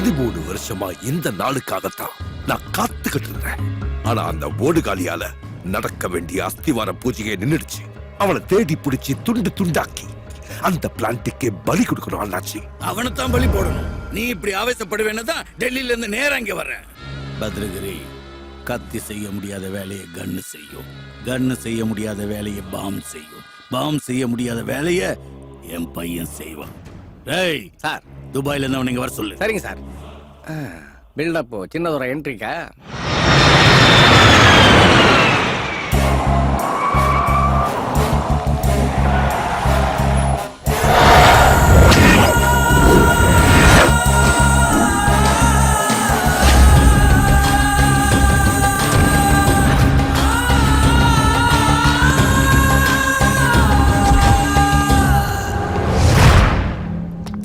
13 வருஷமா இந்த நாளுக்காகத்தான் நான் காத்துக்கிட்டு இருந்தேன். ஆனா அந்த ஓடுகாலியால நடக்க வேண்டிய அஸ்திவார பூஜையை நின்னுடுச்சு. அவனை தேடி பிடிச்சி துண்டு துண்டாக்கி அந்த பிளான்ட்டுக்கே பலி கொடுக்கணும் அண்ணாச்சி. அவனைத்தான் பலி போடணும். நீ இப்படி ஆவேசப்படுவேன்னு தான் டெல்லியில இருந்து நேரா இங்க வர்றேன். பத்ரகிரி, கத்தி செய்ய முடியாத வேலையை கன்னு செய்யும், கன்னு செய்ய முடியாத வேலையை பாம் செய்யும், பாம் செய்ய முடியாத வேலையை என் பையன் செய்வான். டேய் சார், துபாயில இருந்து அவனை இங்க வர சொல்லு. சரிங்க சார். பில்டப் சின்னதொரு என்ட்ரிக்கா?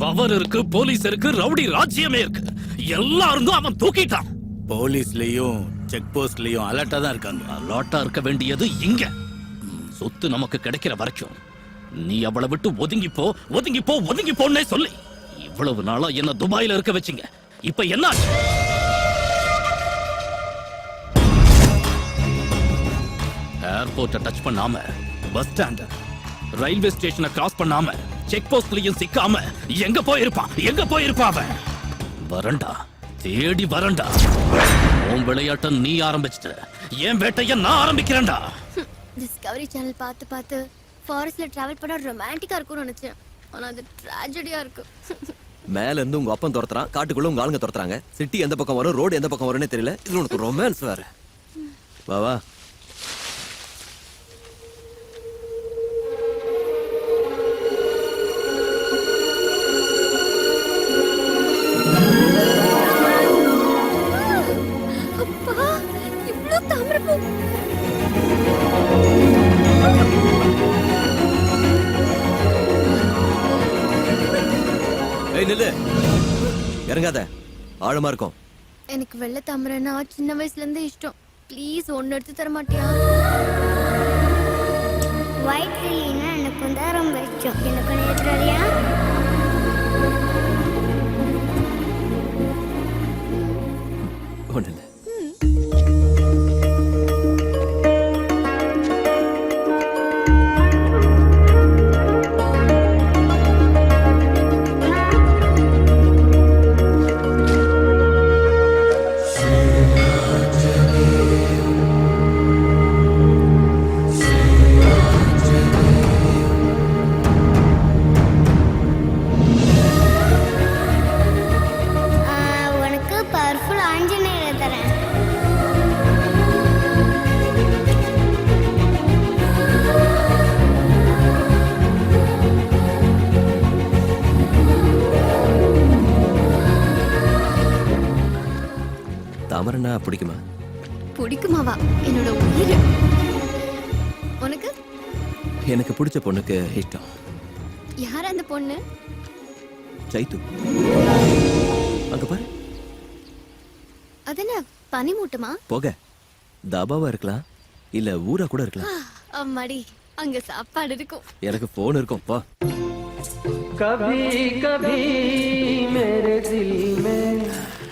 பவர் இருக்கு, போலீஸ் இருக்கு, ரவுடி ராஜ்யமே இருக்கு. எல்லாரும் அவன் தூக்கிட்டான். போலீஸ்லயும் செக் போஸ்ட்லயும் அலர்ட்டா தான் இருக்காங்க. அலர்ட்டா இருக்க வேண்டியது இங்க. சொத்து நமக்கு கிடைக்கிற வரைக்கும் நீ அவளை விட்டு ஒதுங்கி போ, ஒதுங்கி போ, ஒதுங்கி போன்னே சொல்லி இவ்வளவு நாளா என்ன துபாயில இருக்க வச்சிங்க. இப்ப என்ன ஆச்சு? ஏர்போர்ட்டை டச் பண்ணாம, பஸ் ஸ்டாண்ட், ரயில்வே ஸ்டேஷனை கிராஸ் பண்ணாம, செக் போஸ்ட்லயும் சிக்காம எங்க போயிருப்பான்? எங்க போயிருப்பான் அவன்? வரண்டா, தேடி வரண்டா. உன் விளையாட்ட நீ ஆரம்பிச்சிட்ட, என் வேட்டைய நான் ஆரம்பிக்கிறேன்டா. டிஸ்கவரி சேனல் பார்த்து பார்த்து ஃபாரஸ்ட்ல டிராவல் பண்ண ரொமான்டிக்கா இருக்கும்னு நினைச்சேன். ஆனா அது ட்ராஜடியா இருக்கு. மேல இருந்து உங்க அப்பன் துரத்துறான், காட்டுக்குள்ள உங்க ஆளுங்க துரத்துறாங்க. சிட்டி எந்த பக்கம் வரும், ரோடு எந்த பக்கம் வரும்னே தெரியல. இது உனக்கு ரொமான்ஸ் வேற. வா வா. இறங்காத, ஆழமா இருக்கும். எனக்கு வெள்ள தாமரைன்னா சின்ன வயசுல இருந்து இஷ்டம். ப்ளீஸ் ஒன்னு எடுத்து தர மாட்டியா? ஒயிட் லில்லினா எனக்கு தான் ரொம்ப இஷ்டம். எனக்கு நேர்றறியா? ஒண்ணு இல்ல. தாமரனா பிடிக்குமா? பிடிக்குமாவா? என்னோட உயிர். உனக்கு? எனக்கு பிடிச்ச பொண்ணுக்கு இஷ்டம். யார் அந்த பொண்ணு? சைத்து. அங்க பாரு. அதென்ன பனி மூட்டமா? போக தாபாவா இருக்கலாம், இல்ல ஊரா கூட இருக்கலாம். அம்மாடி, அங்க சாப்பாடு இருக்கும். எனக்கு போன் இருக்கும். பா. கபி கபி மேரே தில் மே.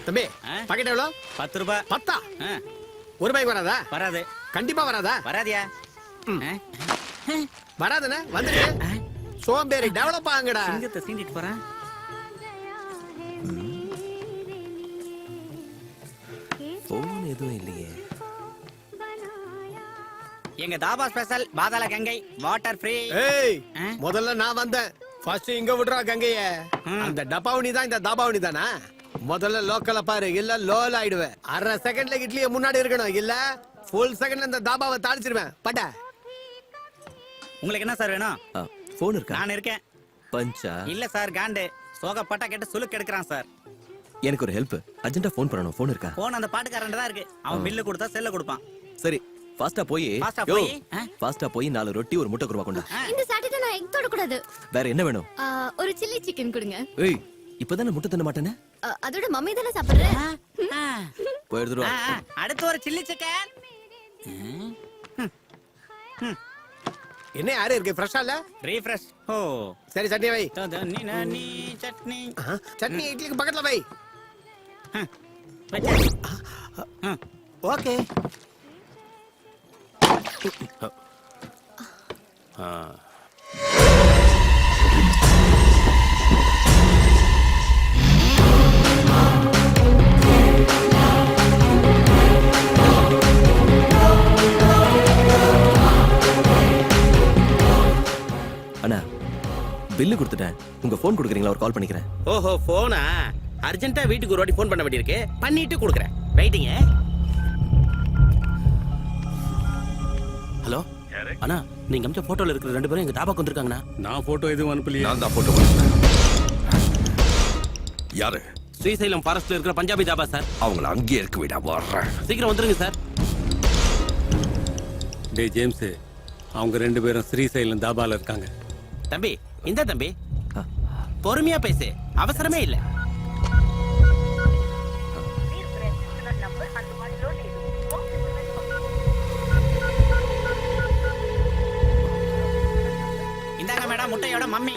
தம்பி, பாக்கெட் எவ்வளோ? 10 ரூபாய். 10? ஒரு ரூபாய்க்கு வராதா? வராது. கண்டிப்பா வராதா? வராதியா? வராதுண்ணே. வந்துட்டு சோம்பேறி டெவலப் ஆகுங்கடா. சிங்கத்தை சீண்டிட்டு போறேன். போன் எதுவும் இல்லையே. எங்க தாபா ஸ்பெஷல் பாதாள கங்கை, வாட்டர் ஃப்ரீ. ஏய், முதல்ல நான் வந்தேன். ஃபர்ஸ்ட் இங்க விடுறா கங்கைய. அந்த டப்பாவணி தான் இந்த தாபாவணி தானா? முதல்ல லோக்கல பாரு, இல்ல லோல ஆயிடுவேன். அரை செகண்ட்ல இட்லிய முன்னாடி இருக்கணும், இல்ல ஃபுல் செகண்ட்ல இந்த தாபாவை தாளிச்சிருவேன். பட்ட உங்களுக்கு என்ன சார் வேணும்? போன் இருக்கா? நான் இருக்கேன். பஞ்சா? இல்ல சார், காண்டு சோகப்பட்டா கேட்டு சுலுக்கு எடுக்கிறான் சார். எனக்கு ஒரு ஹெல்ப், அர்ஜென்ட்டா போன் பண்ணணும். போன் இருக்கா? போன் அந்த பாட்டுக்காரன் தான் இருக்கு. அவன் பில்லு கொடுத்தா செல்ல கொடுப்பான். சரி, ஃபாஸ்டா போய் ஃபாஸ்டா போய் 4 ரொட்டி ஒரு முட்டை குருமா கொண்டா. இந்த சாட்டர்டே நான் எக் தொட கூடாது. வேற என்ன வேணும்? ஒரு சில்லி சிக்கன் கொடுங்க. ஏய், இப்பதானே முட்டை தின்ன மாட்டேனே. அதோட மம்மி தானே சாப்பிடுறேன். போய் எடுத்துட்டு வா. அடுத்து ஒரு சில்லி சிக்கன். என்ன யாரு இருக்கு? ஃப்ரெஷ்ஷா இல்ல? ரீஃப்ரெஷ். ஓ சரி, சட்னி வை. நீ சட்னி. சட்னி இட்லிக்கு பக்கத்துல வை. ஓகே. அண்ணா பில்லு கொடுத்துட்டேன். உங்க ஃபோன் கொடுக்குறீங்களா? ஒரு கால் பண்ணிக்கிறேன். ஓஹோ, போனா அர்ஜென்ட்டா வீட்டுக்கு ஒரு வாட்டி ஃபோன் பண்ண வேண்டியிருக்கு. பண்ணிட்டு கொடுக்குறேன். வெயிட்டிங்க. ஹலோ அண்ணா, நீங்க அமிச்ச போட்டோல இருக்கிற 2 பேரும் எங்க தாபாக்கு வந்திருக்காங்கண்ணா. நான் போட்டோ எதுவும் அனுப்பலையே. நான் தான் போட்டோ கொடுத்தேன். யாரு? ஸ்ரீசைலம் ஃபாரஸ்ட்ல இருக்கிற பஞ்சாபி தாபா சார். அவங்கள அங்கேயே இருக்க விட வர்றேன். சீக்கிரம் வந்துருங்க சார். டேய் ஜேம்ஸ், அவங்க 2 பேரும் ஸ்ரீசைலம் தாபால இருக்காங்க. தம்பி, இந்த தம்பி பொறுமையா பேசு, அவசரமே இல்ல. இந்தாங்க மேடம், முட்டையோட மம்மி.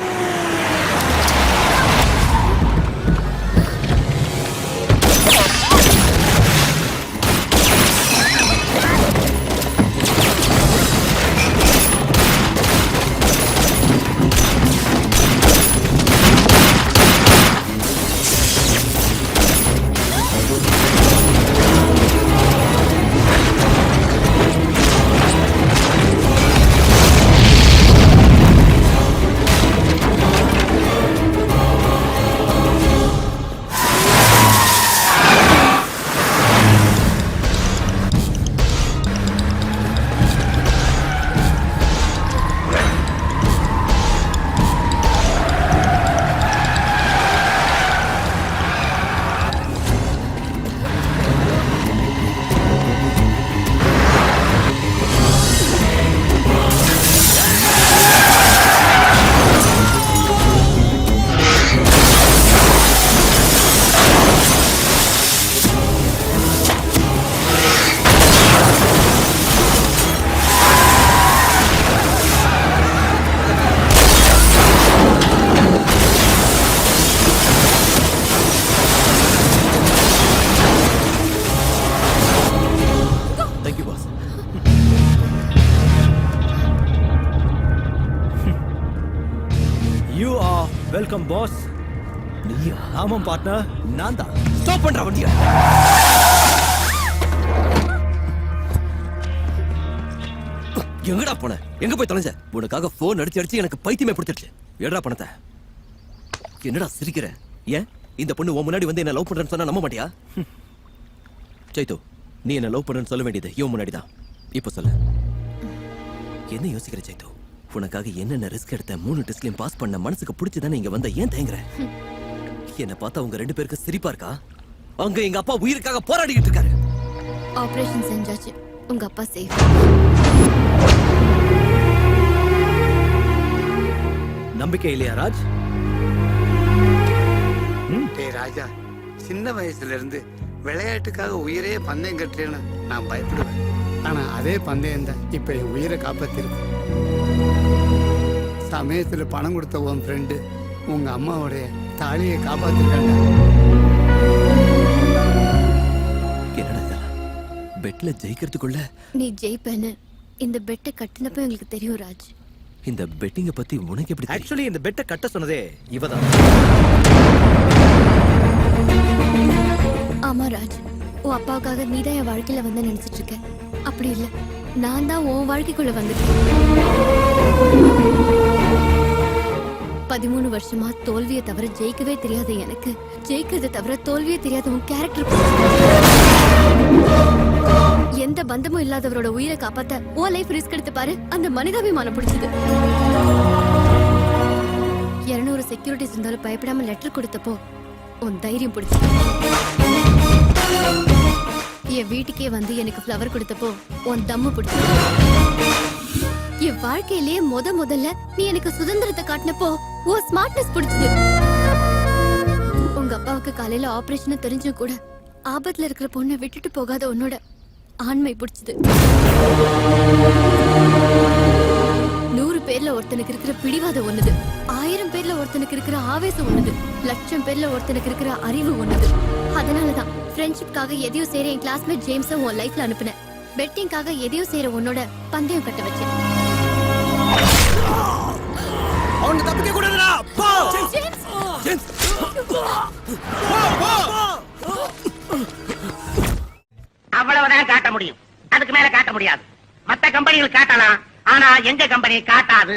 Welcome pass. நீயா? ஆமாம் பார்ட்னர், நான் தான். ஸ்டாப் பண்ற வண்டியா? எங்கடா போன? எங்க போய் தொலைஞ்ச? உனக்காக போன் அடிச்சு எனக்கு பைத்தியமே பிடிச்சிருச்சு. ஏடா பணத்தை? என்னடா சிரிக்கிற? ஏன் இந்த பொண்ணு உன் முன்னாடி வந்து என்ன லவ் பண்றேன்னு சொன்னா நம்ப மாட்டியா? சைத்து, நீ என்ன லவ் பண்றேன்னு சொல்ல வேண்டியது இவன் முன்னாடி தான். இப்ப சொல்லு, என்ன யோசிக்கிற சைத்து? உனக்காக என்னென்ன ரிஸ்க் எடுத்த, 3 டெஸ்ட்லயும் பாஸ் பண்ண, மனசுக்கு பிடிச்சதானே இங்க வந்த. ஏன் தயங்குற? என்ன பார்த்தா உங்க 2 பேருக்கு சிரிப்பா இருக்கா? அங்க எங்க அப்பா உயிருக்காக போராடிக்கிட்டு இருக்காரு. ஆபரேஷன் செஞ்சாச்சு, உங்க அப்பா சேஃப். நம்பிக்கை இல்லையா ராஜ்? டேய் ராஜா, சின்ன வயசுல இருந்து விளையாட்டுக்காக உயிரே பந்தயம் கட்டுறேன்னு நான் பயப்படுவேன். ஆனா அதே பந்தயம் தான் இப்ப என் உயிரை காப்பாத்திருக்கு. சமயத்துல பணம் கொடுத்த உன் ஃப்ரெண்டு உங்க அம்மாவுடைய தாலியை காப்பாத்திருக்காங்க. என்னடா பெட்ல ஜெயிக்கிறதுக்குள்ள நீ ஜெயிப்பேன்னு இந்த பெட்டை கட்டினப்ப எங்களுக்கு தெரியும் ராஜ். இந்த பெட்டிங்க பத்தி உனக்கு எப்படி? ஆக்சுவலி இந்த பெட்டை கட்ட சொன்னதே இவதான். ஆமா ராஜ், உன் அப்பாவுக்காக நீதான் என் வாழ்க்கையில வந்து நினைச்சிட்டு இருக்க. அப்படி இல்ல, நான் தான் உன் வாழ்க்கைக்குள்ள வந்துட்டேன். 13 வருஷமா தோல்வியை தவிர ஜெயிக்கவே தெரியாத எனக்கு, ஜெயிக்கிறத தவிர தோல்வியே தெரியாத உன் கேரக்டர். எந்த பந்தமும் இல்லாதவரோட உயிரை காப்பாத்த உன் லைஃப் ரிஸ்க் எடுத்து பாரு. அந்த மனிதாபிமானம் பிடிச்சது. 200 செக்யூரிட்டிஸ் இருந்தாலும் பயப்படாம லெட்டர் கொடுத்தப்போ உன் தைரியம் பிடிச்சது. என் வீட்டுக்கே வந்து எனக்கு ஃப்ளவர் கொடுத்தப்போ உன் தம்மு பிடிச்சது. என் வாழ்க்கையிலேயே முதல்ல நீ எனக்கு சுதந்திரத்தை காட்டினப்போ உன் ஸ்மார்ட்னஸ் பிடிச்சது. உங்க அப்பாவுக்கு காலையில ஆபரேஷன் தெரிஞ்சும் கூட ஆபத்துல இருக்கிற பொண்ணை விட்டுட்டு போகாத உன்னோட ஆண்மை பிடிச்சது. 100 பேர்ல பேர்ல ஒருத்தனுக்கு இருக்கிற பிடிவாதம் ஒண்ணுது, 1000 பேர்ல ஒருத்தனுக்கு இருக்கிற ஆவேசம் ஒண்ணுது, லட்சம் பேர்ல ஒருத்தனுக்கு இருக்கிற அறிவு ஒண்ணுது. அதனாலதான் ஃப்ரெண்ட்ஷிப்காக எதையும் செய்யற என் கிளாஸ்மேட் ஜேம்ஸ உன் லைஃப்ல அனுப்புனேன். பெட்டிங்காக எதையும் செய்யற உன்னோட பந்தயம் கட்ட வச்சேன். அவனை தப்பிக்க கூடாதுடா. போ ஜேம்ஸ்! ஜேம்ஸ். அவ்வளவுதான் காட்ட முடியும், அதுக்கு மேல காட்ட முடியாது. மத்த கம்பெனிகள் காட்டலாம், ஆனா எங்க கம்பெனி காட்டாது.